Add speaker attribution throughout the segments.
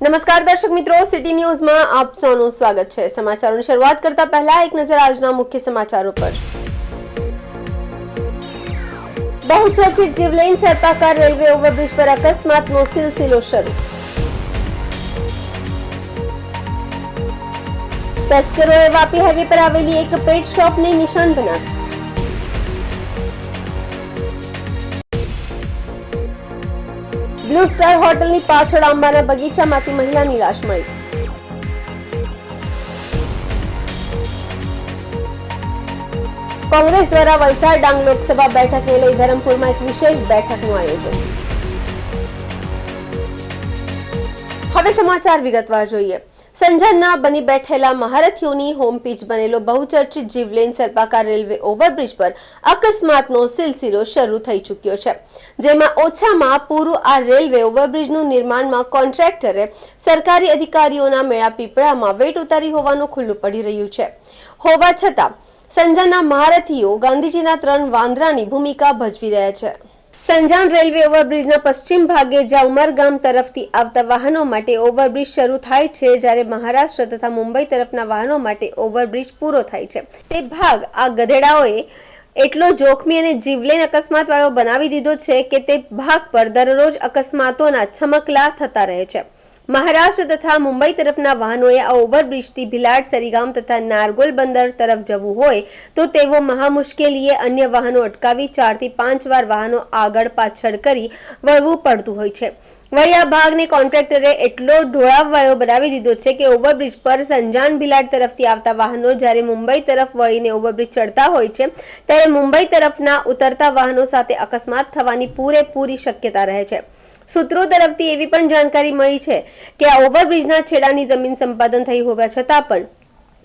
Speaker 1: નમસ્કાર દર્શક મિત્રો, સિટી ન્યૂઝમાં આપ સૌનું સ્વાગત છે। સમાચારોની શરૂઆત કરતા પહેલા એક નજર આજના મુખ્ય સમાચારો પર। બહુચર્ચિત જીવલેણ સર્પાકાર રેલવે ઓવરબ્રિજ પર અકસ્માતનો સિલસિલો શરૂ। તસ્કરોએ વાપી હાઈવે પર આવેલી એક પેટ શોપને નિશાન બનાવી। બ્લુ સ્ટાર હોટલની પાછળ આંબાના બગીચામાંથી મહિલાની લાશ મળી। કોંગ્રેસ દ્વારા વલસાડ ડાંગ લોકસભા બેઠકને લઈ ધરમપુરમાં એક વિશેષ બેઠકનું આયોજન। હવે સમાચાર વિગતવાર જોઈએ। સંજાણના બની બેઠેલા મહારથીઓની હોમ પીચ બનેલો બહુચર્ચિત જીવલેણ સર્પાકાર રેલવે ઓવરબ્રિજ પર અકસ્માતનો સિલસિલો શરૂ થઈ ચૂક્યો છે, જેમાં ઓછામાં પૂરું આ રેલવે ઓવરબ્રિજનું નિર્માણમાં કોન્ટ્રાક્ટરે સરકારી અધિકારીઓના મેળા પીપળામાં વેટ ઉતારી હોવાનું ખુલ્લું પડી રહ્યું છે। હોવા છતાં સંજાણના મહારથીઓ ગાંધીજીના 3 વાંદરાની ભૂમિકા ભજવી રહ્યા છે। સંજાણ રેલવે ઓવરબ્રિજના પશ્ચિમ ભાગે જ્યાં ઉમરગામ તરફથી આવતા વાહનો માટે ઓવરબ્રિજ શરૂ થાય છે, જ્યારે મહારાષ્ટ્ર તથા મુંબઈ તરફના વાહનો માટે ઓવરબ્રિજ પૂરો થાય છે, તે ભાગ આ ગધેડાઓએ એટલો જોખમી અને જીવલેણ અકસ્માતવાળો બનાવી દીધો છે કે તે ભાગ પર દરરોજ અકસ્માતોના છમકલા થતા રહે છે। મહારાષ્ટ્ર તથા મુંબઈ તરફના વાહનોએ આ ઓવરબ્રિજથી ભિલાડ, સરીગામ તથા નારગોલ બંદર તરફ જવું હોય તો તેઓ મહા મુશ્કેલીએ અન્ય વાહનો અટકાવી 4 થી 5 વાર વાહનો આગળ પાછળ કરી વળવું પડતું હોય છે। વળી આ ભાગને કોન્ટ્રાક્ટરે એટલો ઢોળાવવાળો બનાવી દીધો છે કે ઓવરબ્રિજ પર સંજાણ ભિલાડ તરફથી આવતા વાહનો જ્યારે મુંબઈ તરફ વળીને ઓવરબ્રિજ ચડતા હોય છે, ત્યારે મુંબઈ તરફના ઉતરતા વાહનો સાથે અકસ્માત થવાની પૂરેપૂરી શક્યતા રહે છે। સૂત્રો તરફથી એવી પણ જાણકારી મળી છે કે આ ઓવરબ્રિજના છેડાની જમીન સંપાદન થઈ હોવા છતાં પણ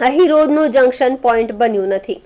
Speaker 1: અહીં રોડનું જંકશન પોઈન્ટ બન્યું નથી।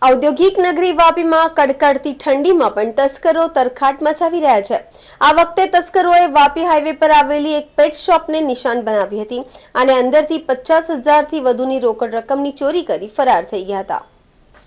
Speaker 1: ઔદ્યોગિક નગરી વાપીમાં કડકડતી ઠંડીમાં પણ તસ્કરો તરખાટ મચાવી રહ્યા છે। આ વખતે તસ્કરોએ વાપી હાઈવે પર આવેલી એક પેટ શોપને નિશાન બનાવી હતી અને અંદરથી 50,000 થી વધુની રોકડ રકમની ચોરી કરી ફરાર થઈ ગયા હતા।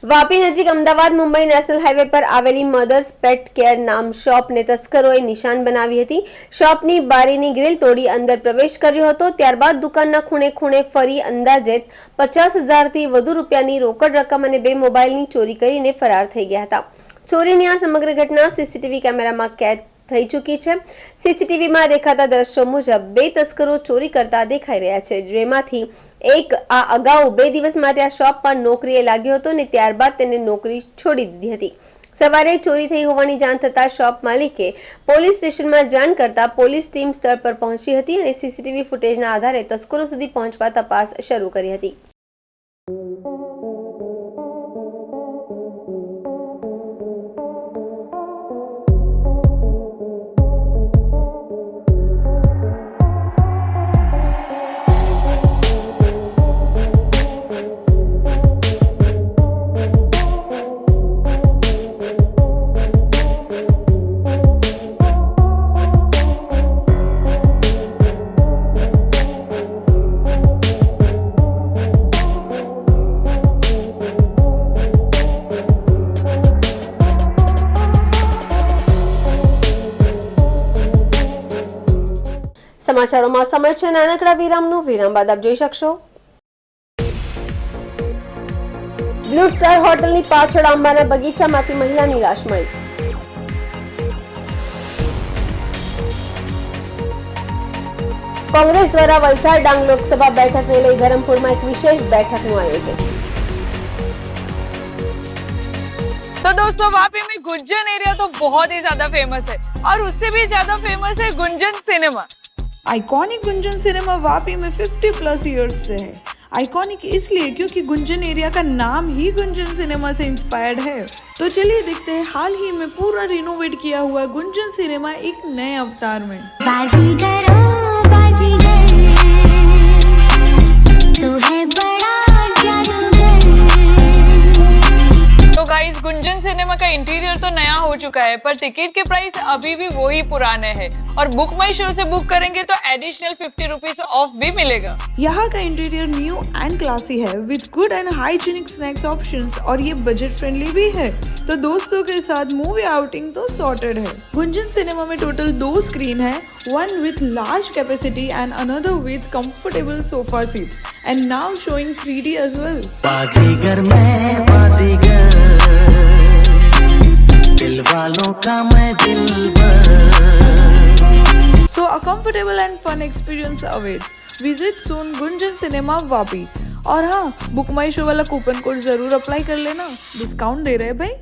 Speaker 1: વાપી નજીક અમદાવાદ મુંબઈ નેશનલ હાઈવે પર આવેલી મધર્સ પેટ કેર નામ શોપને તસ્કરોએ નિશાન બનાવી હતી। શોપની બારીની ગ્રીલ તોડી અંદર પ્રવેશ કર્યો હતો, ત્યારબાદ દુકાનના ખૂણે ખૂણે ફરી અંદાજે 50,000 થી વધુ રૂપિયાની રોકડ રકમ અને 2 મોબાઈલની ચોરી કરીને ફરાર થઈ ગયા હતા। ચોરીની આ સમગ્ર ઘટના સીસીટીવી કેમેરામાં કેદ થઈ ચૂકી છે। સીસીટીવીમાં દેખાતા દ્રશ્યો મુજબ 2 તસ્કરો ચોરી કરતા દેખાઈ રહ્યા છે, જેમાંથી એક આ અગાઉ 2 દિવસ માટે આ શોપમાં નોકરીએ લાગ્યો હતો અને ત્યારબાદ તેને નોકરી છોડી દીધી હતી। સવારે ચોરી થઈ હોવાની જાણ થતાં શોપ માલિકે પોલીસ સ્ટેશનમાં જાણ કરતા પોલીસ ટીમ સ્થળ પર પહોંચી હતી અને સીસીટીવી ફૂટેજના આધારે તસ્કરો સુધી પહોંચવા તપાસ શરૂ કરી હતી। સમાચારોમાં સમય છે નાનકડા વિરામનો। વિરામ બાદ આપ જોઈ શકશો। બ્લુ સ્ટાર હોટલની પાછળ આંબાના બગીચામાંથી મહિલાની લાશ મળી. કોંગ્રેસ દ્વારા વલસાડ ડાંગ લોકસભા બેઠકને લઈ ધરમપુરમાં એક વિશેષ બેઠકનું આયોજન.
Speaker 2: तो दोस्तों वापी में गुंजन एरिया तो बहुत ही ज्यादा फेमस है और उससे भी ज्यादा फेमस है Gunjan cinema.
Speaker 3: Iconic Gunjan cinema Vapi में 50 प्लस ईयर्स से है. आइकॉनिक इसलिए क्योंकि गुंजन एरिया का नाम ही गुंजन सिनेमा से इंस्पायर्ड है. तो चलिए देखते हैं हाल ही में पूरा रिनोवेट किया हुआ गुंजन सिनेमा एक नए अवतार में.
Speaker 4: बाजीगर तू है बड़ा जादूगर.
Speaker 2: तो गाइस गुंजन सिनेमा का इंटीरियर तो नया हो चुका है पर टिकट के प्राइस अभी भी वही पुराने हैं और बुक माई शो से बुक करेंगे तो एडिशनल 50 रुपीज ऑफ भी मिलेगा.
Speaker 3: यहाँ का इंटीरियर न्यू एंड क्लासी है with good and hygienic snacks options और ये बजट फ्रेंडली भी है. तो दोस्तों के साथ मूवी आउटिंग तो सॉर्टेड है. गुंजन सिनेमा में टोटल 2 स्क्रीन है, one with large capacity and another with comfortable sofa seats and now showing 3D as well.
Speaker 5: बाजीगर मैं बाजीगर दिल वालों का मैं दिलबर.
Speaker 3: So a comfortable and fun experience awaits. Visit soon Gunjan cinema Vapi. और हाँ, बुक माई शो वाला कूपन कोड जरूर अप्लाई कर लेना, डिस्काउंट दे रहे हैं भाई.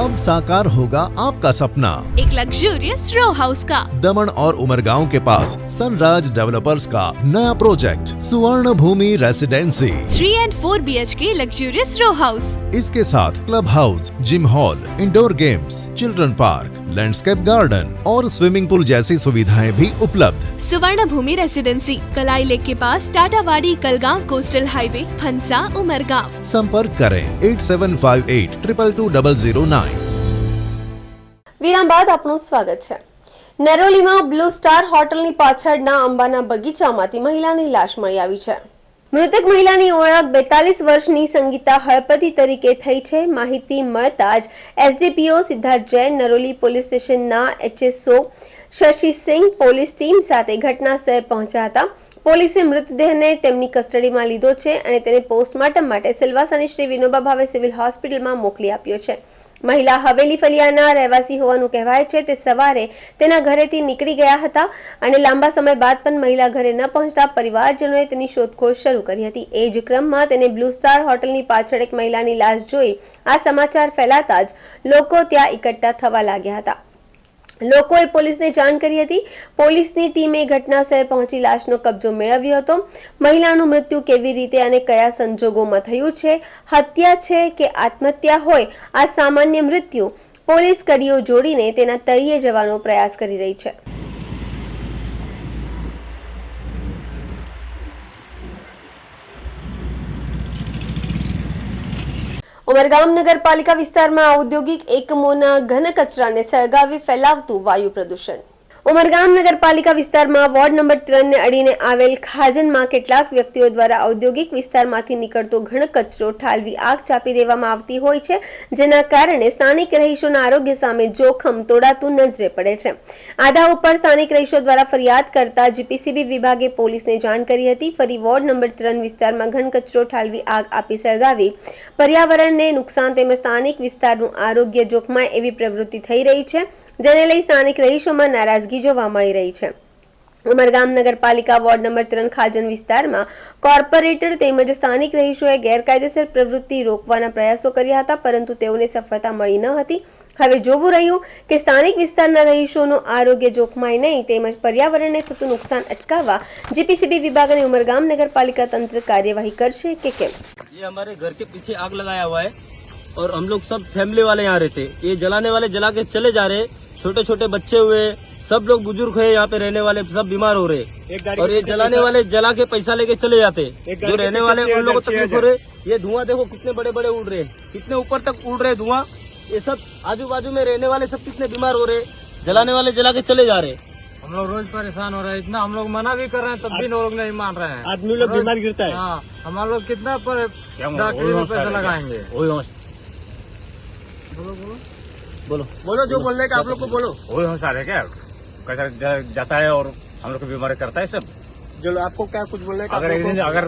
Speaker 6: अब साकार होगा आपका सपना
Speaker 7: एक लग्जूरियस रो हाउस का.
Speaker 6: दमन और उमरगांव के पास सनराज डेवलपर्स का नया project Suvarna Bhoomi residency
Speaker 7: 3 and 4 BHK luxurious row house.
Speaker 6: इसके साथ club house, gym hall, indoor games, children park, landscape garden और स्विमिंग पूल जैसी सुविधाएं भी उपलब्ध.
Speaker 7: सुवर्ण भूमि रेसिडेंसी कलाई लेक के पास टाटावाड़ी कलगांव कोस्टल हाईवे फंसा उमरगांव.
Speaker 6: संपर्क करें 8758222009.
Speaker 1: વિરામ બાદ આપનું સ્વાગત છે. નરોલીમાં બ્લુ સ્ટાર હોટલની પાછળના આંબાના બગીચામાંથી મહિલાની લાશ મળી આવી છે. મૃતક મહિલાની ઓળખ 42 વર્ષની સંગીતા હળપતિ તરીકે થઈ છે. માહિતી મળતા જ એસડીપીઓ સિદ્ધાર્થ જૈન, નરોલી પોલીસ સ્ટેશનના HSO શશિસિંહ પોલીસ ટીમ સાથે ઘટના સ્થળે પહોંચ્યા હતા. પોલીસે મૃતદેહને તેમની કસ્ટડીમાં લીધો છે અને તેને પોસ્ટમોર્ટમ માટે સિલવાસાની શ્રી વિનોબા ભાવે સિવિલ હોસ્પિટલમાં મોકલી આપ્યો છે. મહિલા હવેલી ફલિયાના રહેવાસી હોવાનું કહેવાય છે. તે સવારે તેના ઘરેથી નીકળી ગયા હતા અને લાંબા સમય બાદ પણ મહિલા ઘરે ન પહોંચતા પરિવારજનોએ તેની શોધખોળ શરૂ કરી હતી. એ જ ક્રમમાં તેને બ્લુ સ્ટાર હોટલની પાછળ એક મહિલાની લાશ જોઈ આ સમાચાર ફેલાતા જ લોકો ત્યાં એકઠા થવા લાગ્યા હતા. લોકોએ પોલીસને જાણ કરી હતી. પોલીસની ટીમે ઘટના સ્થળે પહોંચી લાશનો કબજો મેળવ્યો હતો. મહિલાનું મૃત્યુ કેવી રીતે અને કયા સંજોગોમાં થયું છે, હત્યા છે કે આત્મહત્યા હોય, આ સામાન્ય મૃત્યુ, પોલીસ કડીઓ જોડીને તેના તળિયે જવાનો પ્રયાસ કરી રહી છે. ઉમરગામ નગરપાલિકા વિસ્તારમાં ઔદ્યોગિક એકમોના ઘન કચરાને સળગાવી ફેલાવતું વાયુ પ્રદૂષણ. ઉમરગામ નગરપાલિકા વિસ્તારમાં વોર્ડ નંબર 3 ને અડીને આવેલ ખાજનમાં કેટલાક વ્યક્તિઓ દ્વારા ઔદ્યોગિક વિસ્તારમાંથી નીકળતો ઘન કચરો ઠાલવી આગ ચાપી દેવામાં આવતી હોય છે, જેના કારણે સ્થાનિક રહીશોના આરોગ્ય સામે જોખમ તોડાતું નજરે પડે છે. આધા ઉપર સ્થાનિક રહીશો દ્વારા ફરિયાદ કરતા જીપીસીબી વિભાગે પોલીસને જાણ કરી હતી. ફરી વોર્ડ નંબર 3 વિસ્તારમાં ઘન કચરો ઠાલવી આગ આપી સળગાવી પર્યાવરણને નુકસાન તેમજ સ્થાનિક વિસ્તારનું આરોગ્ય જોખમાય એવી પ્રવૃત્તિ થઈ રહી છે, જેને લઈ સ્થાનિક રહીશોમાં નારાજગી જોવા મળી રહી છે. ઉમરગામ નગરપાલિકા વોર્ડ નંબર 3 ખાજન વિસ્તારમાં કોર્પોરેટર તેમજ સ્થાનિક રહીશોએ ગેરકાયદેસર પ્રવૃત્તિ રોકવાના પ્રયાસો કર્યા હતા, પરંતુ તેઓને સફળતા મળી ન હતી. હવે જોવું રહ્યું કે સ્થાનિક વિસ્તારના રહીશોનું આરોગ્ય જોખમાય નહીં તેમજ પર્યાવરણને થતું નુકસાન અટકાવવા જીપીસીબી વિભાગ અને ઉમરગામ નગરપાલિકા તંત્ર કાર્યવાહી કરશે કે કેમ.
Speaker 8: ये हमारे घर के पीछे आग लगाया हुआ है और हम लोग सब फैमिली वाले यहाँ रहते. ये जलाने वाले जला के चले जा रहे. छोटे छोटे बच्चे हुए, सब लोग बुजुर्ग है, यहाँ पे रहने वाले सब बीमार हो रहे. और ये जलाने वाले जला के पैसा लेके चले जाते. जो रहने वाले उन लोगों को तकलीफ हो रहे. ये धुआं देखो कितने बड़े बड़े उड़ रहे, कितने ऊपर तक उड़ रहे धुआं. ये सब आजू बाजू में रहने वाले सब कितने बीमार हो रहे. जलाने वाले जला के चले जा रहे.
Speaker 9: हम लोग रोज परेशान हो रहे हैं. इतना हम लोग मना भी कर रहे हैं, तब भी लोग नहीं मान रहे हैं.
Speaker 8: आदमी लोग बीमार गिरता है.
Speaker 9: हाँ, हम लोग कितना पर डॉक्टरी में पैसा लगाएंगे.
Speaker 8: बोलो
Speaker 9: बोलो जो बोलने का आप लोग को बोलो.
Speaker 10: वही होशियार है क्या, कैसा जाता है और हम लोग को बीमारी करता है सब.
Speaker 8: जो आपको क्या कुछ बोलने का,
Speaker 10: अगर एक दिन अगर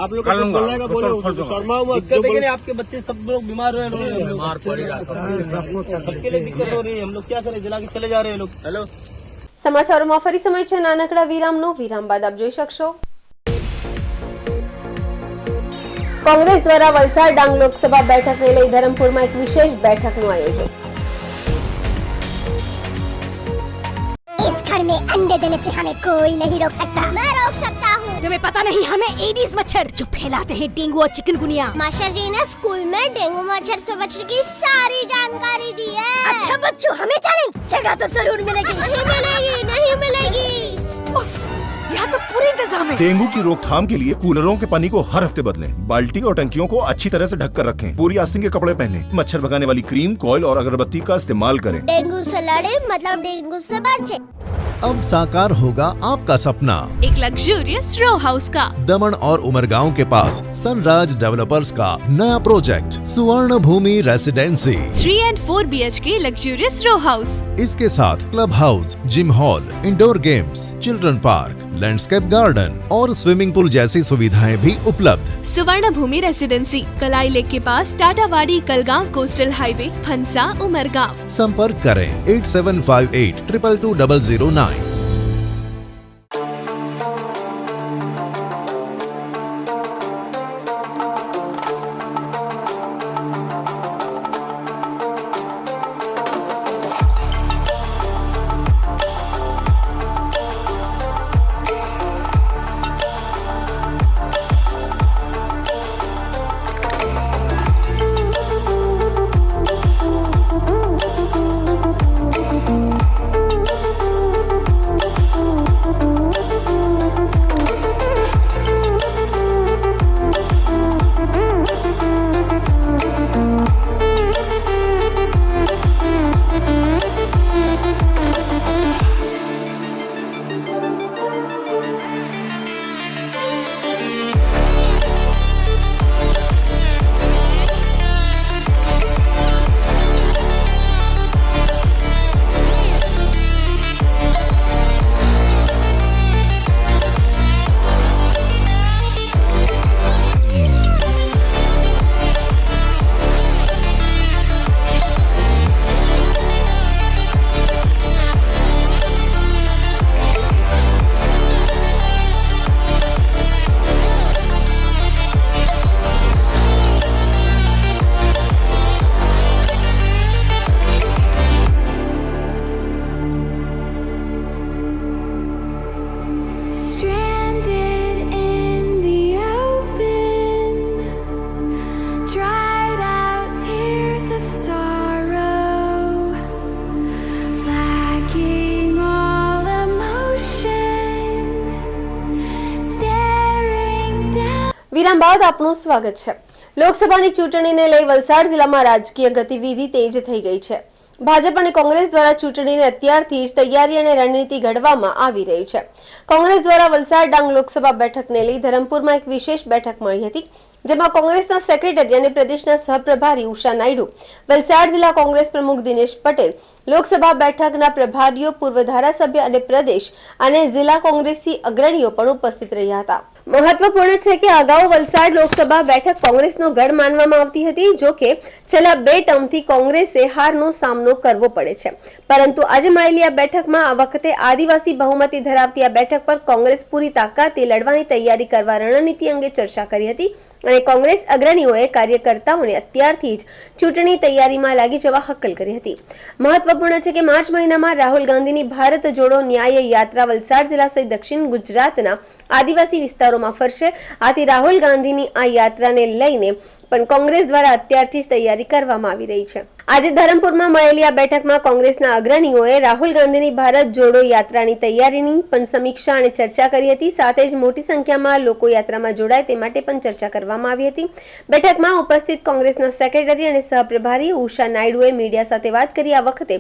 Speaker 8: आप लोग
Speaker 10: कर लूंगा,
Speaker 8: बोलने का बोलो.
Speaker 10: तो छोड़
Speaker 8: शर्माओ मत. दिक्कत है कि नहीं, आपके बच्चे सब लोग बीमार हुए,
Speaker 9: बीमार पड़ेगा
Speaker 8: सबके लिए दिक्कत हो रही है. हम लोग क्या करें, जला के चले जा रहे हैं लोग. हेलो,
Speaker 1: સમાચારોમાં ફરી સમય છે નાનકડા વિરામનો. વિરામ બાદ આપ જોઈ શકશો કોંગ્રેસ દ્વારા વલસાડ ડાંગ લોકસભા બેઠકને લઈ ધરમપુરમાં એક વિશેષ બેઠકનું આયોજન.
Speaker 4: इस घर में अंडे देने से हमें कोई नहीं रोक सकता. मैं रोक सकता हूँ.
Speaker 11: तुम्हें पता नहीं हमें एडीज मच्छर जो फैलाते हैं डेंगू और चिकनगुनिया.
Speaker 4: मास्टर जी ने स्कूल में डेंगू मच्छर से बचने की सारी जानकारी दी है.
Speaker 11: अच्छा बच्चों, हमें चैलेंज जगह तो जरूर मिलेगी.
Speaker 4: नहीं मिलेगी, नहीं मिलेगी.
Speaker 11: यहाँ तो पूरे इंतजाम है.
Speaker 12: डेंगू की रोकथाम के लिए कूलरों के पानी को हर हफ्ते बदलें. बाल्टी और टंकियों को अच्छी तरह से ढक कर रखें. पूरी आस्तीन के कपड़े पहनें. मच्छर भगाने वाली क्रीम, कॉइल और अगरबत्ती का इस्तेमाल करें.
Speaker 4: डेंगू से लड़े मतलब डेंगू से बचे.
Speaker 6: अब साकार होगा आपका सपना.
Speaker 7: एक लग्जूरियस रो हाउस का.
Speaker 6: दमन और उमरगांव के पास सनराज डेवलपर्स का नया project Suvarna Bhoomi residency
Speaker 7: 3 and 4 BHK luxurious row house.
Speaker 6: इसके साथ club house, gym hall, indoor games, children park, landscape garden और स्विमिंग पूल जैसी सुविधाएं भी उपलब्ध.
Speaker 7: सुवर्ण भूमि रेसिडेंसी कलाई लेक के पास टाटावाड़ी कलगांव कोस्टल हाईवे फंसा उमरगांव.
Speaker 6: संपर्क करें 8758 222 009.
Speaker 1: વિરામ બાદ આપનું સ્વાગત છે. લોકસભાની ચૂંટણીને લઈ વલસાડ જિલ્લામાં રાજકીય ગતિવિધિ તેજ થઈ ગઈ છે. ભાજપ અને કોંગ્રેસ દ્વારા ચૂંટણીને અત્યારથી જ તૈયારી અને રણનીતિ ઘડવામાં આવી રહી છે. કોંગ્રેસ દ્વારા વલસાડ ડાંગ લોકસભા બેઠકને લઈ ધરમપુરમાં એક વિશેષ બેઠક મળી હતી, જેમાં કોંગ્રેસના સેક્રેટરી અને પ્રદેશના સહપ્રભારી ઉષા નાયડુ, વલસાડ જિલ્લા કોંગ્રેસ પ્રમુખ દિનેશ પટેલ, લોકસભા બેઠકના પ્રભારીઓ, પૂર્વ ધારાસભ્ય અને પ્રદેશ અને જિલ્લા કોંગ્રેસી અગ્રણીઓ પણ ઉપસ્થિત રહ્યા હતા. મહત્વપૂર્ણ છે કે અગાઉ વલસાડ લોકસભા બેઠક કોંગ્રેસનો ગઢ માનવામાં આવતી હતી, જો કે છેલ્લા 2 ટર્મથી કોંગ્રેસે હારનો સામનો કરવો પડે છે. પરંતુ આજે મળેલી આ બેઠકમાં આ વખતે આદિવાસી બહુમતી ધરાવતી આ બેઠક પર કોંગ્રેસ પૂરી તાકાતે લડવાની તૈયારી કરવા રણનીતિ અંગે ચર્ચા કરી હતી અને કોંગ્રેસ અગ્રણીઓએ કાર્યકર્તાઓને અત્યારથી જ ચૂંટણી તૈયારીમાં લાગી જવા હકલ કરી હતી. મહત્વપૂર્ણ છે કે માર્ચ મહિનામાં રાહુલ ગાંધીની ભારત જોડો ન્યાય યાત્રા વલસાડ જિલ્લા સહિત દક્ષિણ ગુજરાતના આદિવાસી વિસ્તારોમાં ફરશે. આથી રાહુલ ગાંધીની આ યાત્રાને લઈને પણ કોંગ્રેસ દ્વારા અત્યારથી જ તૈયારી કરવામાં આવી રહી છે. આજે ધરમપુરમાં મળેલી આ બેઠકમાં કોંગ્રેસના અગ્રણીઓએ રાહુલ ગાંધીની ભારત જોડો યાત્રાની તૈયારીની પણ સમીક્ષા અને ચર્ચા કરી હતી. સાથે જ મોટી સંખ્યામાં લોકો યાત્રામાં જોડાય તે માટે પણ ચર્ચા કરવામાં આવી હતી. બેઠકમાં ઉપસ્થિત કોંગ્રેસના સેક્રેટરી અને સહપ્રભારી ઉષા નાયડુએ મીડિયા સાથે વાત કરી આ વખતે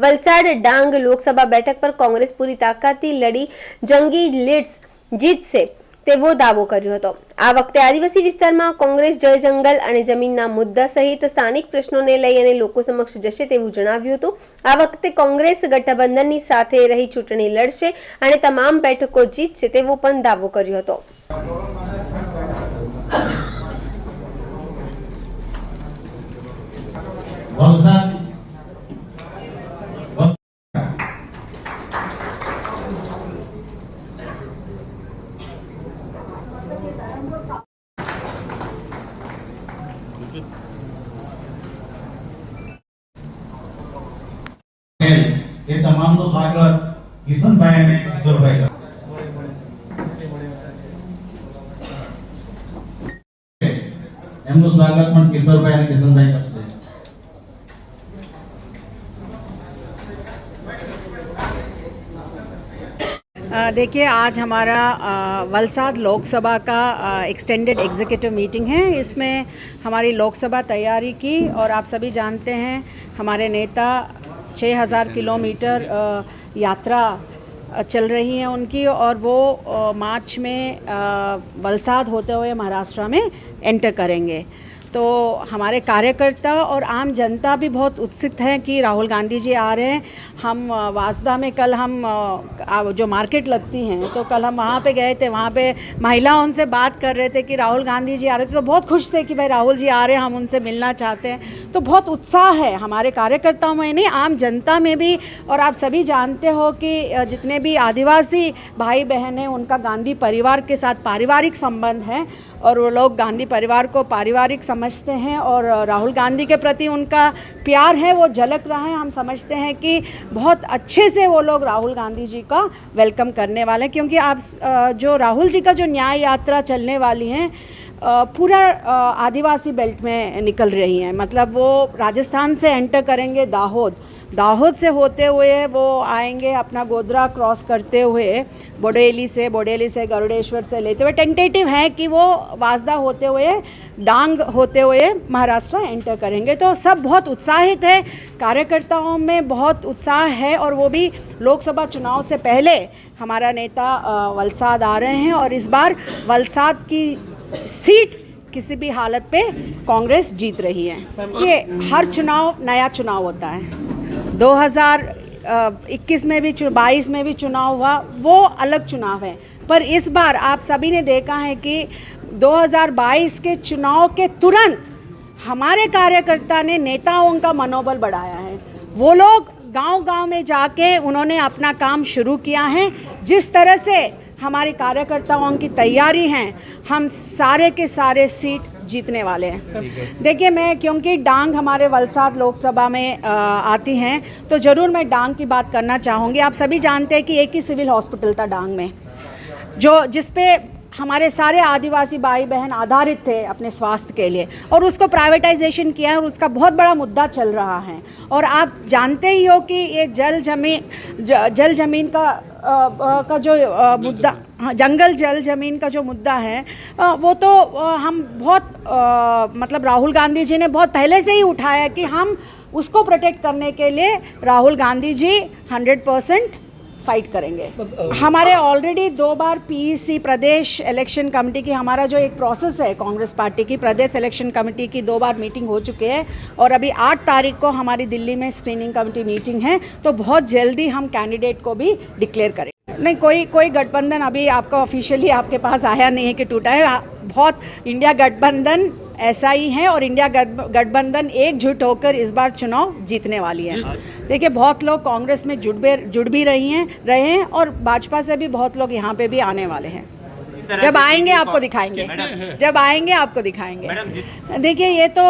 Speaker 1: વલસાડ ડાંગ લોકસભા બેઠક પર કોંગ્રેસ પૂરી તાકાતથી લડી જંગી લીડ્સ જીતશે તેવો દાવો કર્યો હતો. આ વખતે આદિવાસી વિસ્તારમાં કોંગ્રેસ જળ જંગલ અને જમીનના મુદ્દા સહિત સ્થાનિક પ્રશ્નોને લઈ અને લોકો સમક્ષ જશે તેવું જણાવ્યું હતું. આ વખતે કોંગ્રેસ ગઠબંધનની સાથે રહી ચૂંટણી લડશે અને તમામ બેઠકો જીતશે તેવો પણ દાવો કર્યો હતો.
Speaker 13: ये तमाम નું સ્વાગત કિશનભાઈ અને કિશોરભાઈ એમનું સ્વાગત પણ કિશોરભાઈ અને કિશનભાઈ કરશે.
Speaker 11: देखिए, आज हमारा वलसाड लोकसभा का एक्सटेंडेड एग्जीक्यूटिव मीटिंग है. इसमें हमारी लोकसभा तैयारी की और आप सभी जानते हैं हमारे नेता 6000 किलोमीटर यात्रा चल रही है उनकी और वो मार्च में वलसाड होते हुए महाराष्ट्र में एंटर करेंगे. तो हमारे कार्यकर्ता और आम जनता भी बहुत उत्सुक है कि राहुल गांधी जी आ रहे हैं. हम वासदा में कल हम जो मार्केट लगती हैं तो कल हम वहाँ पे गए थे. वहाँ पे महिलाओं से बात कर रहे थे कि राहुल गांधी जी आ रहे थे, तो बहुत खुश थे कि भाई राहुल जी आ रहे हैं, हम उनसे मिलना चाहते हैं. तो बहुत उत्साह है हमारे कार्यकर्ताओं में, नहीं आम जनता में भी. और आप सभी जानते हो कि जितने भी आदिवासी भाई बहन हैं उनका गांधी परिवार के साथ पारिवारिक संबंध है और वो लोग गांधी परिवार को पारिवारिक समझते हैं और राहुल गांधी के प्रति उनका प्यार है वो झलक रहा है. हम समझते हैं कि बहुत अच्छे से वो लोग राहुल गांधी जी का वेलकम करने वाले हैं, क्योंकि आप जो राहुल जी का जो न्याय यात्रा चलने वाली है पूरा आदिवासी बेल्ट में निकल रही हैं. मतलब वो राजस्थान से एंटर करेंगे दाहोद से होते हुए वो आएंगे अपना गोधरा क्रॉस करते हुए बोडेली से गरुड़ेश्वर से लेते हुए टेंटेटिव है कि वो वासदा होते हुए डांग होते हुए महाराष्ट्र एंटर करेंगे. तो सब बहुत उत्साहित है, कार्यकर्ताओं में बहुत उत्साह है और वो भी लोकसभा चुनाव से पहले हमारा नेता वलसाड आ रहे हैं और इस बार वलसाड की सीट किसी भी हालत पे कांग्रेस जीत रही है. ये हर चुनाव नया चुनाव होता है. 2021 में भी 22 में भी चुनाव हुआ, वो अलग चुनाव है. पर इस बार आप सभी ने देखा है कि 2022 के चुनाव के तुरंत हमारे कार्यकर्ता ने नेताओं का मनोबल बढ़ाया है. वो लोग गांव-गांव में जाके उन्होंने अपना काम शुरू किया है. जिस तरह से हमारे कार्यकर्ताओं की तैयारी है, हम सारे के सारे सीट जीतने वाले हैं. देखिए, मैं क्योंकि डांग हमारे वलसाड लोकसभा में आती हैं तो ज़रूर मैं डांग की बात करना चाहूँगी. आप सभी जानते हैं कि एक ही सिविल हॉस्पिटल था डांग में, जिस पे हमारे सारे आदिवासी भाई बहन आधारित थे अपने स्वास्थ्य के लिए, और उसको प्राइवेटाइजेशन किया है और उसका बहुत बड़ा मुद्दा चल रहा है. और आप जानते ही हो कि ये जल जमीन का जो मुद्दा, जंगल जल जमीन का जो मुद्दा है वो तो हम बहुत मतलब राहुल गांधी जी ने बहुत पहले से ही उठाया कि हम उसको प्रोटेक्ट करने के लिए राहुल गांधी जी 100% फाइट करेंगे. हमारे ऑलरेडी 2 बार पीईसी प्रदेश इलेक्शन कमेटी की, हमारा जो एक प्रोसेस है कांग्रेस पार्टी की, प्रदेश इलेक्शन कमेटी की 2 बार मीटिंग हो चुके हैं और अभी 8 तारीख को हमारी दिल्ली में स्क्रीनिंग कमेटी मीटिंग है. तो बहुत जल्दी हम कैंडिडेट को भी डिक्लेयर करेंगे. नहीं, कोई गठबंधन अभी आपका ऑफिशियली आपके पास आया नहीं है कि टूटा है। बहुत इंडिया गठबंधन ऐसा ही है और इंडिया गठबंधन एकजुट होकर इस बार चुनाव जीतने वाली है। देखिए, बहुत लोग कांग्रेस में जुड़ भी रहे हैं और भाजपा से भी बहुत लोग यहाँ पे भी आने वाले हैं। जब आएंगे आपको दिखाएंगे। देखिए, ये तो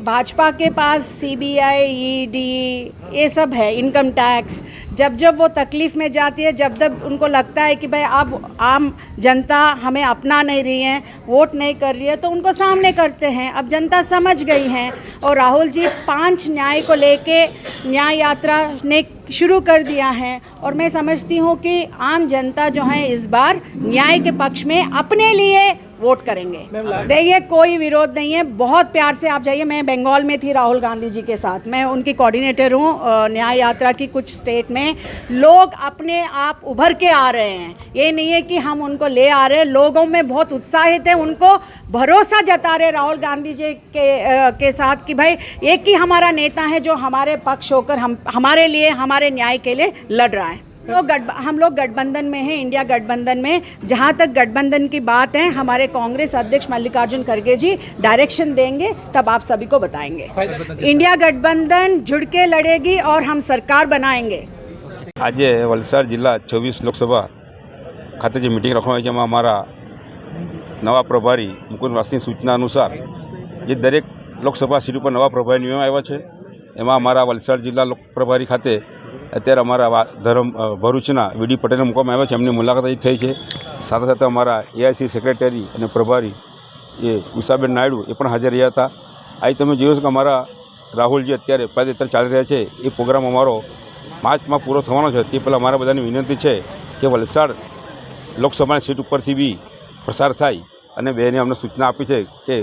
Speaker 11: भाजपा के पास सीबीआई, ईडी ये सब है, इनकम टैक्स। जब वो तकलीफ़ में जाती है, जब उनको लगता है कि भाई अब आम जनता हमें अपना नहीं रही है, वोट नहीं कर रही है, तो उनको सामने करते हैं। अब जनता समझ गई है और राहुल जी 5 न्याय को लेके न्याय यात्रा ने शुरू कर दिया है और मैं समझती हूँ कि आम जनता जो है इस बार न्याय के पक्ष में अपने लिए वोट करेंगे। देखिए, कोई विरोध नहीं है, बहुत प्यार से आप जाइए। मैं बंगाल में थी राहुल गांधी जी के साथ, मैं उनकी कोऑर्डिनेटर हूँ न्याय यात्रा की। कुछ स्टेट में लोग अपने आप उभर के आ रहे हैं, ये नहीं है कि हम उनको ले आ रहे हैं। लोगों में बहुत उत्साहित है, उनको भरोसा जता रहे राहुल गांधी जी के साथ कि भाई एक ही हमारा नेता है जो हमारे पक्ष होकर हमारे लिए, हमारे न्याय के लिए लड़ रहा है। हम लोग गठबंधन में हैं, इंडिया गठबंधन में। जहाँ तक गठबंधन की बात है, हमारे कांग्रेस अध्यक्ष मल्लिकार्जुन खड़गे जी डायरेक्शन देंगे, तब आप सभी को बताएंगे। इंडिया गठबंधन जुड़ के लड़ेगी और हम सरकार बनाएंगे।
Speaker 10: आज वलसाड जिला 24 लोकसभा खाते जी मीटिंग रखवा जेमा अमारा नवा प्रभारी मुकुंद वासनी सूचना अनुसार जे दरेक लोकसभा सीट पर नवा प्रभारी नियम आव्या छे। एमां अमारा वलसाड जिला लोक प्रभारी खाते અત્યારે અમારા ભરૂચના વીડી પટેલને મૂકવામાં આવ્યા છે, એમની મુલાકાત થઈ છે। સાથે સાથે અમારા એઆઈસી સેક્રેટરી અને પ્રભારી એ ઉષાબેન નાયડુ એ પણ હાજર રહ્યા હતા। આજે તમે જોયું કે અમારા રાહુલજી અત્યારે પદયાત્રા ચાલી રહ્યા છે, એ પ્રોગ્રામ અમારો માર્ચમાં પૂરો થવાનો છે। તે પહેલાં અમારા બધાની વિનંતી છે કે વલસાડ લોકસભાની સીટ ઉપરથી બી પ્રસાર થાય અને બેને અમને સૂચના આપી છે કે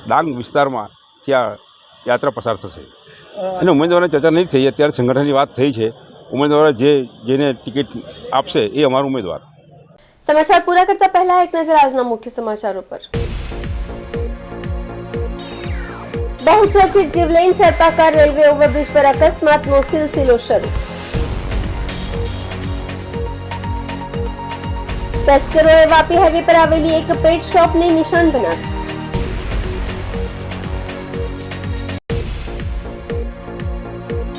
Speaker 10: ડાંગ વિસ્તારમાં ત્યાં યાત્રા પસાર થશે અને ઉમેદવારોની ચર્ચા નહીં થઈ। અત્યારે સંગઠનની વાત થઈ છે, ઉમેદવારો જેને ટિકિટ આપશે એ અમારો ઉમેદવાર।
Speaker 1: समाचार पूरा करता पहला एक नजर आजना मुख्य समाचारों पर। बहुचर्चित जीवलेन सर्पाकार रेलवे ओवरब्रिज पर अकस्मातનો સિલસિલો શરૂ। તસ્કરોએ વાપી હાઈવે પર આવેલી એક પેટ શોપને નિશાન બનાવી।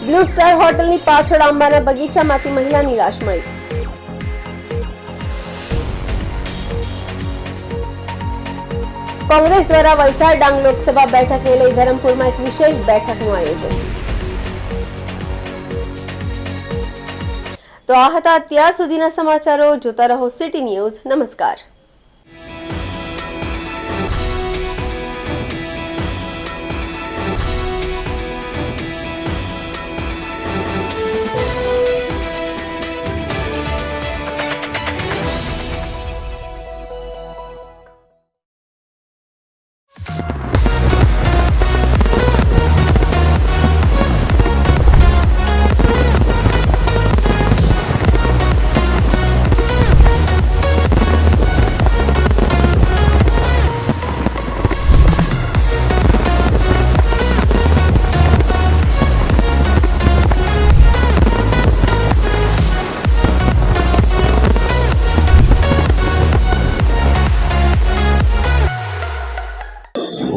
Speaker 1: બ્લુ સ્ટાર હોટલની પાછળ આંબાના બગીચામાંથી મહિલાની લાશ મળી। કોંગ્રેસ દ્વારા વલસાડ ડાંગ લોકસભા બેઠકને લઈ ધરમપુરમાં એક વિશેષ બેઠકનું આયોજન। તો આ હતા અત્યાર સુધીના સમાચારો। જોતા રહો સિટી ન્યૂઝ। નમસ્કાર।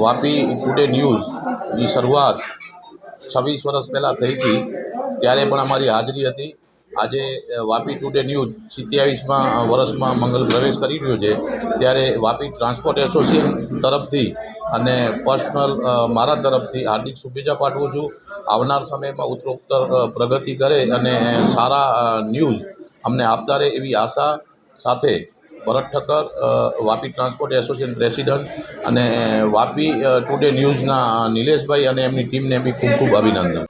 Speaker 14: વાપી ટુડે ન્યૂઝની શરૂઆત 26 વર્ષ પહેલાં થઈ હતી, ત્યારે પણ અમારી હાજરી હતી। આજે વાપી ટુડે ન્યૂઝ 27મા વર્ષમાં મંગલ પ્રવેશ કરી રહ્યો છે, ત્યારે વાપી ટ્રાન્સપોર્ટ એસોસિએશન તરફથી અને પર્સનલ મારા તરફથી હાર્દિક શુભેચ્છા પાઠવું છું। આવનાર સમયમાં ઉત્તરોત્તર પ્રગતિ કરે અને સારા ન્યૂઝ અમને આપતા રહે એવી આશા સાથે Bharat Thakkar, Vapi transport association president અને વાપી ટુડે ન્યૂઝના નિલેશભાઈ અને એમની ટીમને બી ખૂબ ખૂબ અભિનંદન।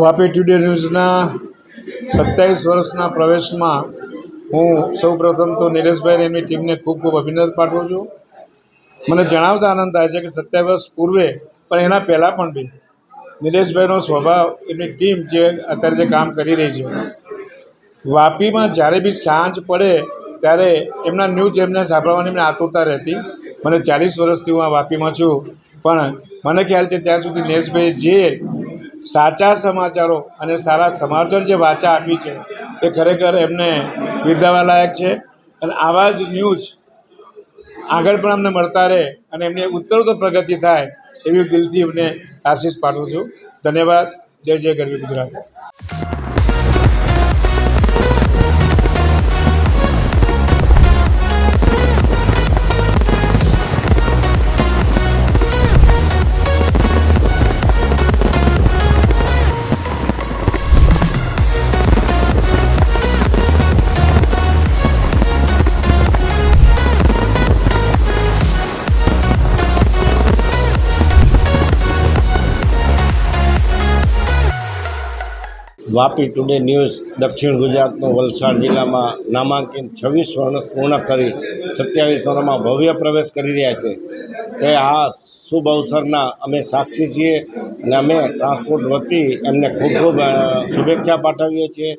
Speaker 15: વાપી ટુડે ન્યૂઝના 27 વર્ષના પ્રવેશમાં
Speaker 9: હું સૌપ્રથમ તો નિલેશભાઈ અને એમની ટીમને ખૂબ ખૂબ અભિનંદન પાઠવું છું. મને જણાવતા આનંદ થાય છે કે 27 વર્ષ પૂર્વે પણ એના પહેલાં પણ બી નિલેશભાઈનો સ્વભાવ, એમની ટીમ જે અત્યારે જે કામ કરી રહી છે, વાપીમાં જ્યારે બી સાંજ પડે ત્યારે એમના ન્યૂઝ એમને સાંભળવાની એમને આતુરતા રહેતી. મને 40 વર્ષથી હું આ વાપીમાં છું, પણ મને ખ્યાલ છે ત્યાં સુધી નિલેશભાઈ જે સાચા સમાચારો અને સારા સમાચાર જે વાચા આપી છે એ ખરેખર એમને બિરદાવવા લાયક છે. અને આવા જ ન્યૂઝ આગળ પણ અમને મળતા રહે અને એમની ઉત્તરોત્તર પ્રગતિ થાય એવી દિલથી એમને આશીષ પાઠવું છું. ધન્યવાદ. જય જય ગરવી ગુજરાત.
Speaker 8: વાપી ટુડે ન્યૂઝ દક્ષિણ ગુજરાતનો વલસાડ જિલ્લામાં નામાંકિત 26 વર્ષ પૂર્ણ કરી 27 વર્ષમાં ભવ્ય પ્રવેશ કરી રહ્યા છે. તે આ શુભ અવસરના અમે સાક્ષી છીએ અને અમે ટ્રાન્સપોર્ટ વતી એમને ખૂબ ખૂબ શુભેચ્છા પાઠવીએ છીએ.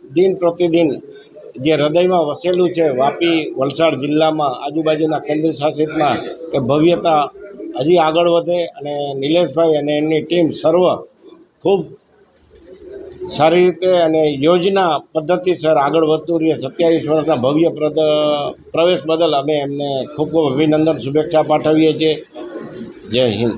Speaker 8: દિન પ્રતિદિન જે હૃદયમાં વસેલું છે વાપી વલસાડ જિલ્લામાં આજુબાજુના કેન્દ્ર શાસિતમાં એ ભવ્યતા હજી આગળ વધે અને નિલેશભાઈ અને એમની ટીમ સર્વ ખૂબ સારી રીતે અને યોજના પદ્ધતિસર આગળ વધતું રહીએ. 27 વર્ષના ભવ્ય પ્રવેશ બદલ અમે એમને ખૂબ ખૂબ અભિનંદન, શુભેચ્છા પાઠવીએ છીએ. જય હિન્દ.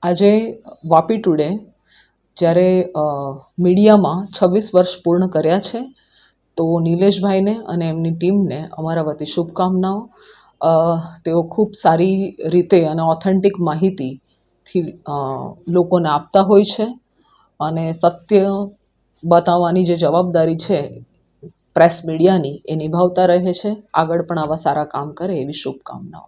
Speaker 2: આજે વાપી ટુડે જ્યારે મીડિયામાં 26 વર્ષ પૂર્ણ કર્યા છે, તો નિલેશભાઈને અને એમની ટીમને અમારા વતી શુભકામનાઓ. તેઓ ખૂબ સારી રીતે અને ઓથેન્ટિક માહિતીથી લોકોને આપતા હોય છે અને સત્ય બતાવવાની જે જવાબદારી છે પ્રેસ મીડિયાની એ નિભાવતા રહે છે. આગળ પણ આવા સારા કામ કરે એવી શુભકામનાઓ.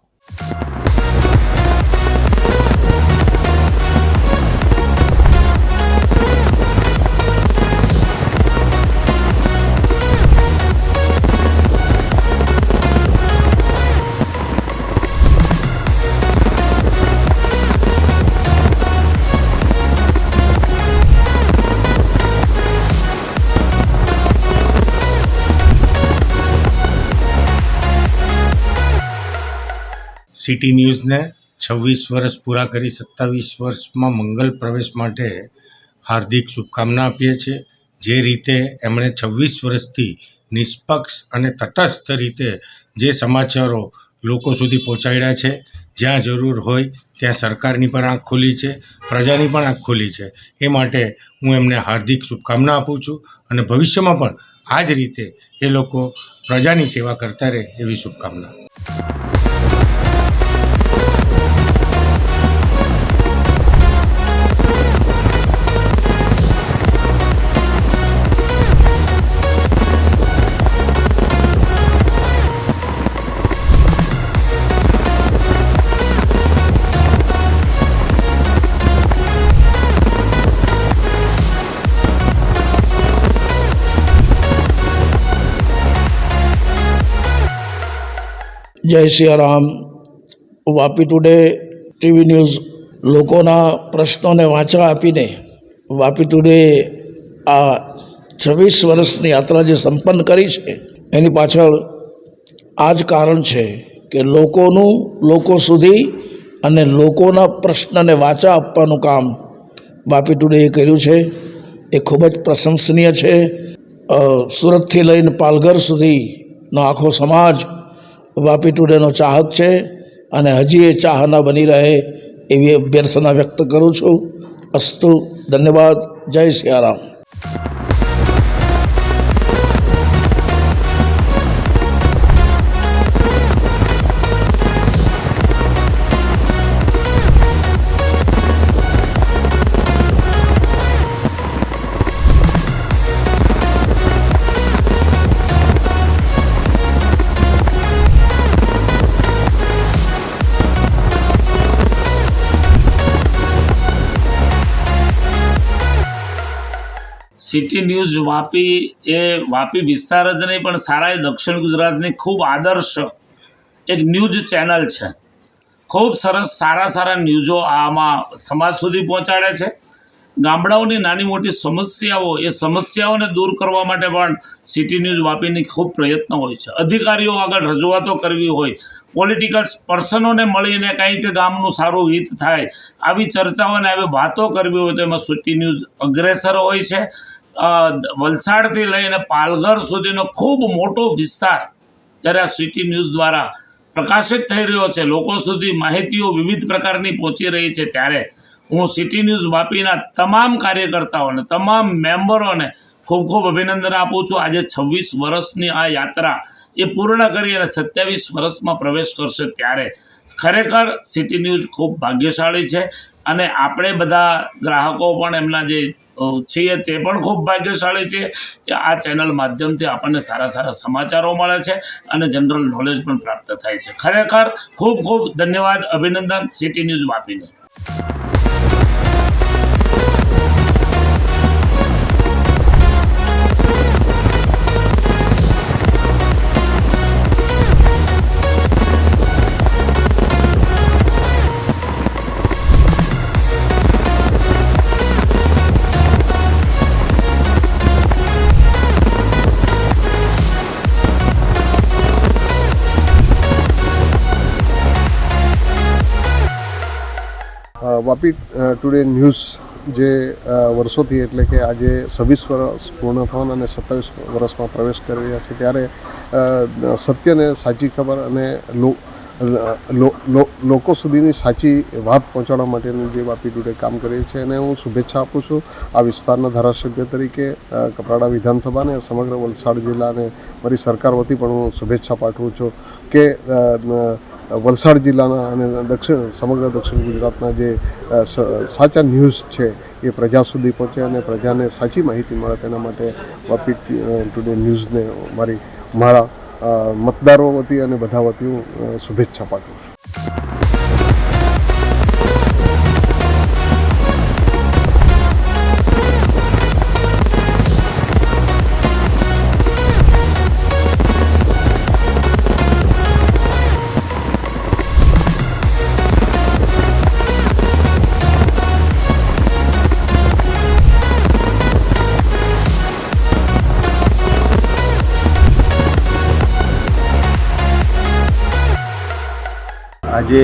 Speaker 9: સિટી ન્યૂઝને 26 વર્ષ પૂરા કરી 27 વર્ષમાં મંગલ પ્રવેશ માટે હાર્દિક શુભકામના આપીએ છીએ. જે રીતે એમણે 26 વર્ષથી નિષ્પક્ષ અને તટસ્થ રીતે જે સમાચારો લોકો સુધી પહોંચાડ્યા છે, જ્યાં જરૂર હોય ત્યાં સરકારની પણ આંખ ખોલી છે, પ્રજાની પણ આંખ ખોલી છે. એ માટે હું એમને હાર્દિક શુભકામના આપું છું અને ભવિષ્યમાં પણ આ જ રીતે એ લોકો પ્રજાની સેવા કરતા રહે એવી શુભકામના.
Speaker 15: જય Siyaram. Vapi today TV news લોકોના પ્રશ્નોને વાંચા આપીને વાપી ટુડે આ 26 વર્ષની યાત્રા જે સંપન્ન કરી છે એની પાછળ આ જ કારણ છે કે લોકો સુધી અને લોકોના પ્રશ્નને વાંચા આપવાનું કામ વાપી ટુડેએ કર્યું છે. એ ખૂબ જ પ્રશંસનીય છે. સુરતથી લઈને પાલઘર સુધીનો આખો સમાજ વાપી ટુડેનો ચાહક છે અને હજી એ ચાહના બની રહે એવી અભ્યર્થના વ્યક્ત કરું છું. અસ્તુ. ધન્યવાદ. જય સિયારામ.
Speaker 16: સિટી ન્યૂઝ વાપી એ વાપી વિસ્તાર જ નહીં પણ સારા દક્ષિણ ગુજરાતની ખૂબ આદર્શ એક ન્યૂઝ ચેનલ છે. ખૂબ સરસ સારા ન્યૂઝો આમાં સમાજ સુધી પહોંચાડે છે. ગામડાઓની નાની મોટી સમસ્યાઓ એ સમસ્યાઓને દૂર કરવા માટે પણ સિટી ન્યૂઝ વાપીની ખૂબ પ્રયત્ન હોય છે. અધિકારીઓ આગળ રજૂઆતો કરવી હોય, પોલિટિકલ પર્સનોને મળીને કંઈક ગામનું સારું હિત થાય આવી ચર્ચાઓ અને આવી વાતો કરવી હોય તો એમાં સિટી ન્યૂઝ અગ્રેસર હોય છે. વલસાડથી લઈને પાલઘર સુધીનો ખૂબ મોટો વિસ્તાર જ્યારે આ સિટી ન્યૂઝ દ્વારા પ્રકાશિત થઈ રહ્યો છે, લોકો સુધી માહિતીઓ વિવિધ પ્રકારની પહોંચી રહી છે, ત્યારે હું સિટી ન્યૂઝ વાપીના તમામ કાર્યકર્તાઓને તમામ મેમ્બરોને ખૂબ ખૂબ અભિનંદન આપું છું. આજે 26 વર્ષની આ યાત્રા એ પૂર્ણ કરી અને 27 વર્ષમાં પ્રવેશ કરશે ત્યારે ખરેખર સિટી ન્યૂઝ ખૂબ ભાગ્યશાળી છે અને આપણે બધા ગ્રાહકો પણ એમના જે છીએ તે પણ ખૂબ ભાગ્યશાળી છે કે આ ચેનલ માધ્યમથી આપણને સારા સમાચારો મળે છે અને જનરલ નોલેજ પણ પ્રાપ્ત થાય છે. ખરેખર ખૂબ ખૂબ ધન્યવાદ, અભિનંદન સિટી ન્યૂઝ વાપીને.
Speaker 17: વાપી ટુડે ન્યૂઝ જે વર્ષોથી એટલે કે આજે 26 વર્ષ પૂર્ણ થવાના અને 27 વર્ષમાં પ્રવેશ કરી રહ્યા છે ત્યારે સત્યને સાચી ખબર અને લોકો સુધીની સાચી વાત પહોંચાડવા માટેનું જે વાપી ટુડે કામ કરે છે અને હું શુભેચ્છા આપું છું આ વિસ્તારના ધારાસભ્ય તરીકે કપરાડા વિધાનસભાને સમગ્ર વલસાડ જિલ્લાને મારી સરકાર વતી પણ હું શુભેચ્છા પાઠવું છું કે વલસાડ જિલ્લાના અને સમગ્ર દક્ષિણ ગુજરાતના જે સાચા ન્યૂઝ છે એ પ્રજા સુધી પહોંચે અને પ્રજાને સાચી માહિતી મળે તેના માટે વાપી ટુડે ન્યૂઝને મારા મતદારો વતી અને બધા વતી હું શુભેચ્છા પાઠવું છું.
Speaker 18: આજે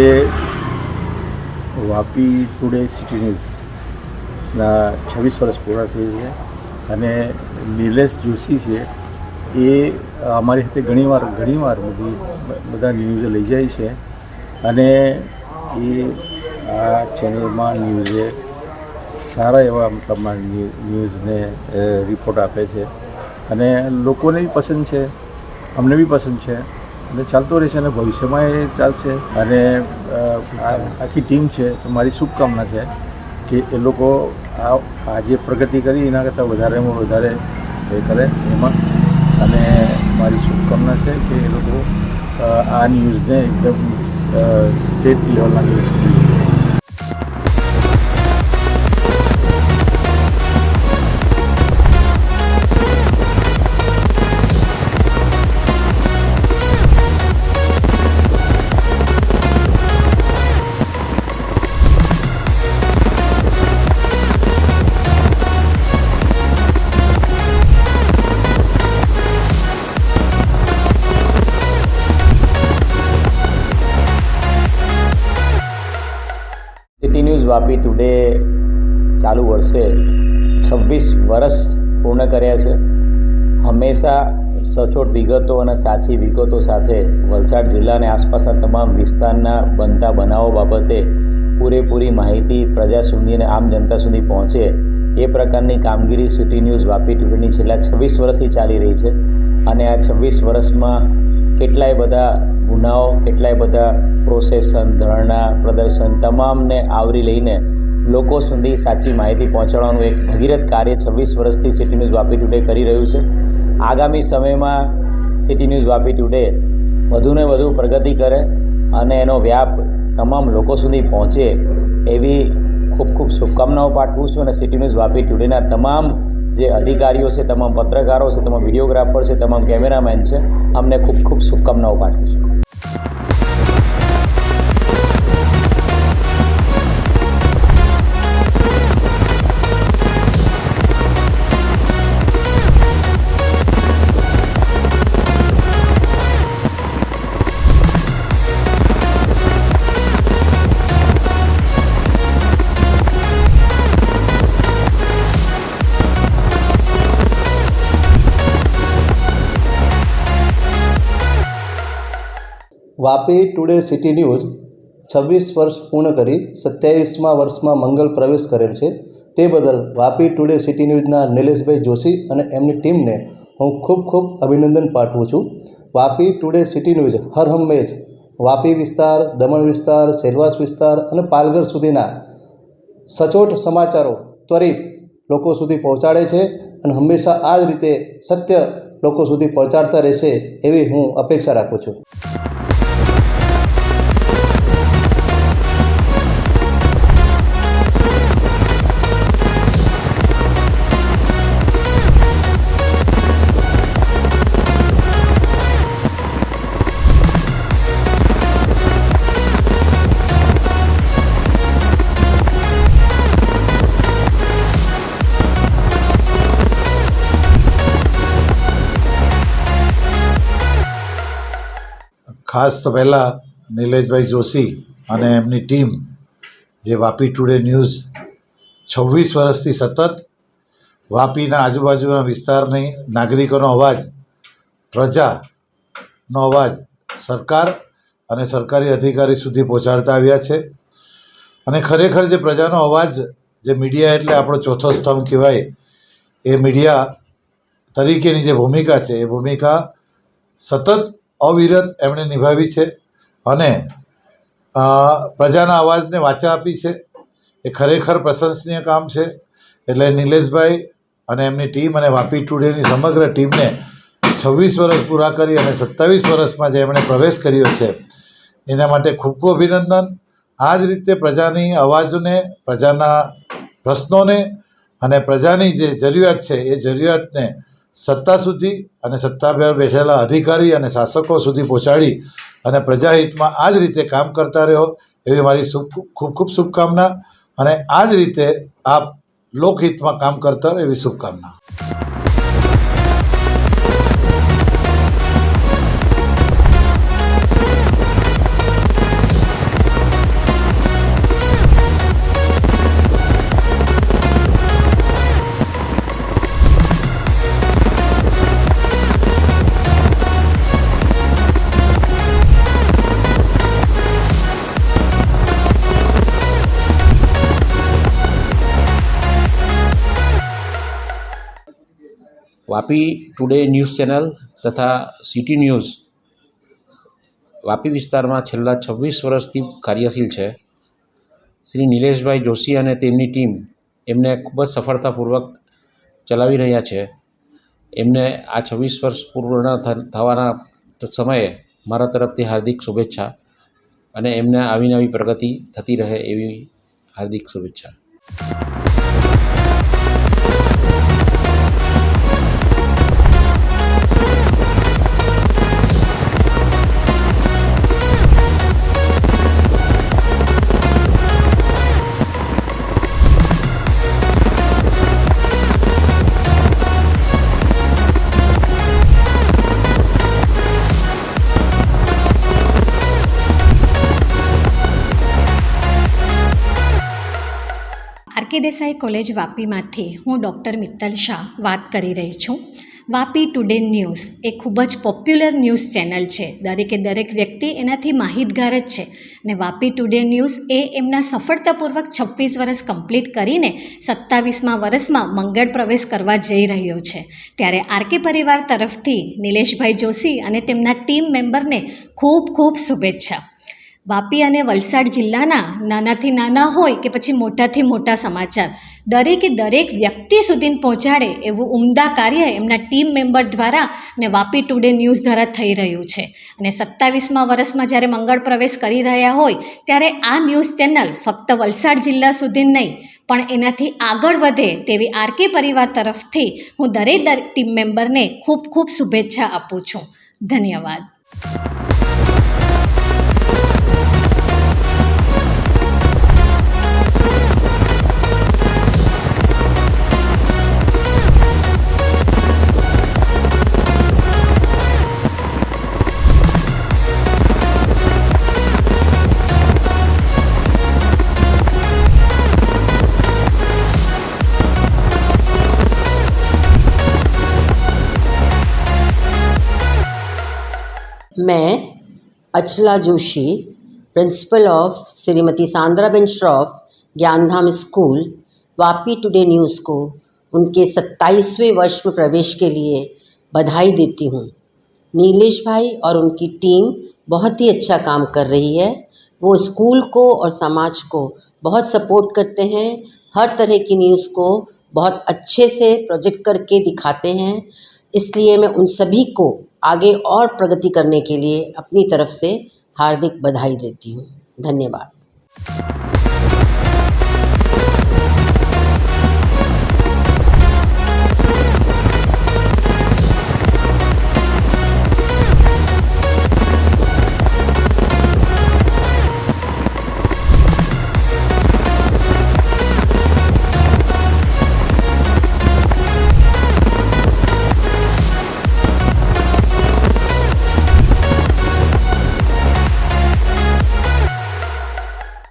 Speaker 18: વાપી ટુડે સિટી ન્યૂઝના 26 વર્ષ પૂરા થઈ છે અને નિલેશ જોશી છે એ અમારી સાથે ઘણીવાર બધા ન્યૂઝ લઈ જાય છે અને એ આ ચેનલમાં ન્યૂઝે સારા એવા મતલબમાં ન્યૂઝને રિપોર્ટ આપે છે અને લોકોને બી પસંદ છે, અમને બી પસંદ છે અને ચાલતો રહેશે અને ભવિષ્યમાં એ ચાલશે. અને આખી ટીમ છે તો મારી શુભકામના છે કે એ લોકો આજે પ્રગતિ કરી એના કરતાં વધારેમાં વધારે એ કરે એમાં, અને મારી શુભકામના છે કે એ લોકો આ ન્યૂઝને એકદમ સ્ટેટ લેવલના news
Speaker 19: city news Vapi today ચાલુ વર્ષે 26 વર્ષ પૂર્ણ કર્યા છે. હંમેશા સચોટ વિગતો અને સાચી વિગતો સાથે વલસાડ જિલ્લા અને આસપાસના તમામ વિસ્તારના બનતા બનાવો બાબતે પૂરેપૂરી માહિતી પ્રજા સુધી અને આમ જનતા સુધી પહોંચે એ પ્રકારની કામગીરી સિટી ન્યૂઝ વાપી ટુડેની છેલ્લા 26 વર્ષથી ચાલી રહી છે. અને આ 26 વર્ષમાં કેટલાય બધા ગુનાઓ, કેટલાય બધા પ્રોસેસન, ધરણા, પ્રદર્શન તમામને આવરી લઈને લોકો સુધી સાચી માહિતી પહોંચાડવાનું એક ભગીરથ કાર્ય 26 વર્ષથી સિટી ન્યૂઝ વાપી ટુડે કરી રહ્યું છે. આગામી સમયમાં સિટી ન્યૂઝ વાપી ટુડે વધુને વધુ પ્રગતિ કરે અને એનો વ્યાપ તમામ લોકો સુધી પહોંચે એવી ખૂબ શુભકામનાઓ પાઠવું છું અને સિટી ન્યૂઝ વાપી ટુડેના તમામ જે અધિકારીઓ છે, તમામ પત્રકારો છે, તમામ વિડીયોગ્રાફર છે, તમામ કેમેરામેન છે, અમને ખૂબ ખૂબ શુભકામનાઓ પાઠવું છું.
Speaker 20: વાપી ટુડે સિટી ન્યૂઝ 26 વર્ષ પૂર્ણ કરી 27મા વર્ષમાં મંગળ પ્રવેશ કરેલ છે. તે બદલ વાપી ટુડે સિટી ન્યૂઝના નિલેશભાઈ જોશી અને એમની ટીમને હું ખૂબ ખૂબ અભિનંદન પાઠવું છું. વાપી ટુડે સિટી ન્યૂઝ હર હંમેશ વાપી વિસ્તાર, દમણ વિસ્તાર, સેલવાસ વિસ્તાર અને પાલઘર સુધીના સચોટ સમાચારો ત્વરિત લોકો સુધી પહોંચાડે છે અને હંમેશા આ જ રીતે સત્ય લોકો સુધી પહોંચાડતા રહેશે એવી હું અપેક્ષા રાખું છું.
Speaker 21: ખાસ તો પહેલાં નિલેશભાઈ જોશી અને એમની ટીમ જે વાપી ટુડે ન્યૂઝ 26 વર્ષથી સતત વાપીના આજુબાજુના વિસ્તારની નાગરિકોનો અવાજ, પ્રજાનો અવાજ સરકાર અને સરકારી અધિકારી સુધી પહોંચાડતા આવ્યા છે. અને ખરેખર જે પ્રજાનો અવાજ, જે મીડિયા એટલે આપણો ચોથો સ્તંભ કહેવાય, એ મીડિયા તરીકેની જે ભૂમિકા છે એ ભૂમિકા સતત અવિરત એમણે નિભાવી છે અને પ્રજાના અવાજને વાચા આપી છે. એ ખરેખર પ્રશંસનીય કામ છે. એટલે નિલેશભાઈ અને એમની ટીમ અને વાપી ટુડેની સમગ્ર ટીમને 26 વર્ષ પૂરા કરી અને 27 વર્ષમાં જે એમણે પ્રવેશ કર્યો છે એના માટે ખૂબ ખૂબ અભિનંદન. આ જ રીતે પ્રજાની અવાજને, પ્રજાના પ્રશ્નોને અને પ્રજાની જે જરૂરિયાત છે એ જરૂરિયાતને સત્તા સુધી અને સત્તા પર બેઠેલા અધિકારી અને શાસકો સુધી પહોંચાડી અને પ્રજાહિતમાં આ જ રીતે કામ કરતા રહ્યો એવી મારી ખૂબ ખૂબ શુભકામના. અને આ જ રીતે આપ લોકહિતમાં કામ કરતા રહો એવી શુભકામના.
Speaker 22: વાપી ટુડે ન્યૂઝ ચેનલ તથા સિટી ન્યૂઝ વાપી વિસ્તારમાં છેલ્લા 26 વર્ષથી કાર્યશીલ છે. શ્રી નિલેશભાઈ જોશી અને તેમની ટીમ એમને ખૂબ જ સફળતાપૂર્વક ચલાવી રહ્યા છે. એમને આ 26 વર્ષ પૂર્ણ થવાના સમયે મારા તરફથી હાર્દિક શુભેચ્છા અને એમને આવી નવી પ્રગતિ થતી રહે એવી હાર્દિક શુભેચ્છા.
Speaker 23: આરકે દેસાઈ કોલેજ વાપીમાંથી હું ડૉક્ટર મિત્તલ શાહ વાત કરી રહી છું. વાપી ટુડે ન્યૂઝ એ ખૂબ જ પોપ્યુલર ન્યૂઝ ચેનલ છે. દરેક વ્યક્તિ એનાથી માહિતગાર જ છે. અને વાપી ટુડે ન્યૂઝ એ એમના સફળતાપૂર્વક 26 વર્ષ કમ્પ્લીટ કરીને 27મા વર્ષમાં મંગળ પ્રવેશ કરવા જઈ રહ્યો છે. ત્યારે આરકે પરિવાર તરફથી નિલેશભાઈ જોશી અને તેમના ટીમ મેમ્બરને ખૂબ ખૂબ શુભેચ્છા. વાપી અને વલસાડ જિલ્લાના નાનાથી નાના હોય કે પછી મોટાથી મોટા સમાચાર દરેક વ્યક્તિ સુધી પહોંચાડે એવું ઉમદા કાર્ય એમના ટીમ મેમ્બર દ્વારા અને વાપી ટુડે ન્યૂઝ દ્વારા થઈ રહ્યું છે. અને 27મા વર્ષમાં જ્યારે મંગળ પ્રવેશ કરી રહ્યા હોય ત્યારે આ ન્યૂઝ ચેનલ ફક્ત વલસાડ જિલ્લા સુધી નહીં પણ એનાથી આગળ વધે તેવી આરકે પરિવાર તરફથી હું દરેક ટીમ મેમ્બરને ખૂબ ખૂબ શુભેચ્છા આપું છું. ધન્યવાદ.
Speaker 3: मैं Achala Joshi, principal of Shrimati Sandraben Shroff Gyandham school, Vapi today news को उनके 27वें वर्ष में प्रवेश के लिए बधाई देती हूँ. नीलेश भाई और उनकी टीम बहुत ही अच्छा काम कर रही है. वो स्कूल को और समाज को बहुत सपोर्ट करते हैं. हर तरह की न्यूज़ को बहुत अच्छे से प्रोजेक्ट करके दिखाते हैं. इसलिए मैं उन सभी को आगे और प्रगति करने के लिए अपनी तरफ से हार्दिक बधाई देती हूँ. धन्यवाद.